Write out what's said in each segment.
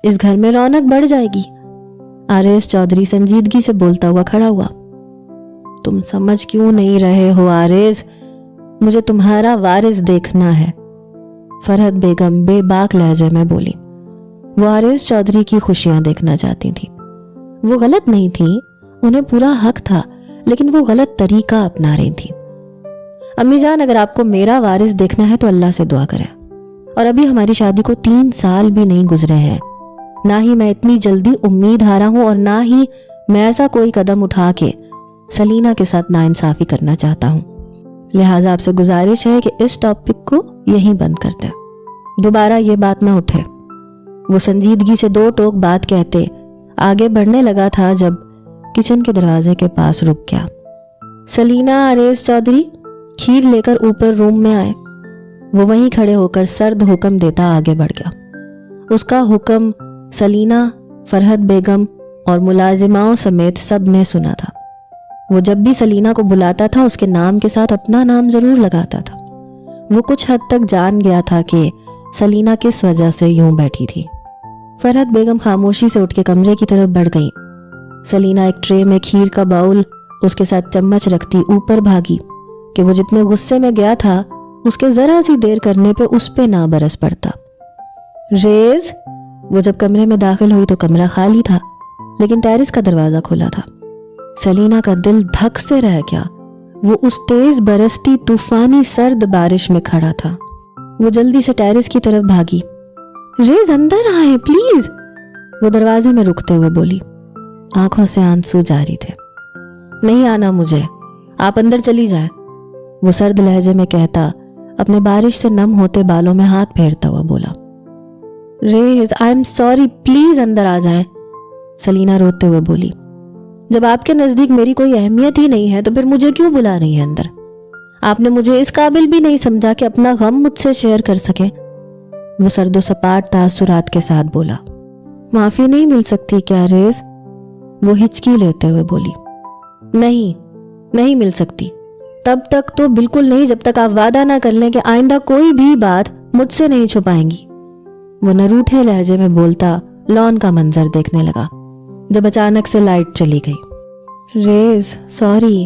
इस घर में रौनक बढ़ जाएगी। आरएस चौधरी संजीदगी से बोलता हुआ खड़ा हुआ। तुम समझ क्यों नहीं रहे हो आरएस, मुझे तुम्हारा वारिस देखना है, फरहत बेगम बेबाक लहजे में बोली। वो आरएस चौधरी की खुशियां देखना चाहती थी। वो गलत नहीं थी, उन्हें पूरा हक था, लेकिन वो गलत तरीका अपना रही थी। अम्मी जान, अगर आपको मेरा वारिस देखना है तो अल्लाह से दुआ करें। और अभी हमारी शादी को 3 साल भी नहीं गुजरे हैं, ना ही मैं इतनी जल्दी उम्मीद हारा हूं और ना ही मैं ऐसा कोई कदम उठा के सलीना के साथ नाइंसाफी करना चाहता हूं। लिहाजा आपसे गुजारिश है कि इस टॉपिक को यहीं बंद कर दें, दोबारा ये बात ना उठे। वो संजीदगी से 2 टोक बात कहते आगे बढ़ने लगा था जब किचन के दरवाजे के पास रुक गया। सलीना, आरएस चौधरी खीर लेकर ऊपर रूम में आए। वो वहीं खड़े होकर सर्द हुक्म देता आगे बढ़ गया। उसका हुक्म सलीना, फरहत बेगम और मुलाजिमाओं समेत सब ने सुना था। वो जब भी सलीना को बुलाता था उसके नाम के साथ अपना नाम जरूर लगाता था। वो कुछ हद तक जान गया था कि सलीना किस वजह से यूं बैठी थी। फरहत बेगम खामोशी से उठ के कमरे की तरफ बढ़ गई। सलीना एक ट्रे में खीर का बाउल उसके साथ चम्मच रखती ऊपर भागी कि वो जितने गुस्से में गया था उसके जरा सी देर करने पे उस पे ना बरस पड़ता। रेज, वो जब कमरे में दाखिल हुई तो कमरा खाली था, लेकिन टेरिस का दरवाजा खुला था। सलीना का दिल धक से रह गया। वो उस तेज बरसती तूफानी सर्द बारिश में खड़ा था। वो जल्दी से टेरिस की तरफ भागी। रेज, अंदर आए प्लीज, वो दरवाजे में रुकते हुए बोली। आंखों से आंसू जारी थे। नहीं आना मुझे, आप अंदर चली जाएं, वो सर्द लहजे में कहता अपने बारिश से नम होते बालों में हाथ फेरता हुआ बोला। रेज, आई एम सॉरी, प्लीज अंदर आ जाएं, सलीना रोते हुए बोली। जब आपके नजदीक मेरी कोई अहमियत ही नहीं है तो फिर मुझे क्यों बुला रही है अंदर? आपने मुझे इस काबिल भी नहीं समझा कि अपना गम मुझसे शेयर कर सके, वो सर्दो सपाट तासुरात के साथ बोला। माफी नहीं मिल सकती क्या रेज? वो हिचकी लेते हुए बोली। नहीं मिल सकती, तब तक तो बिल्कुल नहीं जब तक आप वादा ना कर लें कि आइंदा कोई भी बात मुझसे नहीं छुपाएंगी, वो नरूठे लहजे में बोलता लॉन का मंजर देखने लगा जब अचानक से लाइट चली गई। रेज, सॉरी,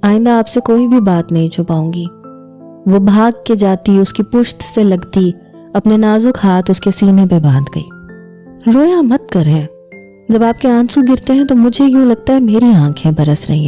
आइंदा आपसे कोई भी बात नहीं छुपाऊंगी। वो भाग के जाती, उसकी पुश्त से लगती, अपने नाजुक हाथ उसके सीने पे बांध गई। रोया मत करें, जब आपके आंसू गिरते हैं तो मुझे यूं लगता है मेरी आंखें बरस रही हैं।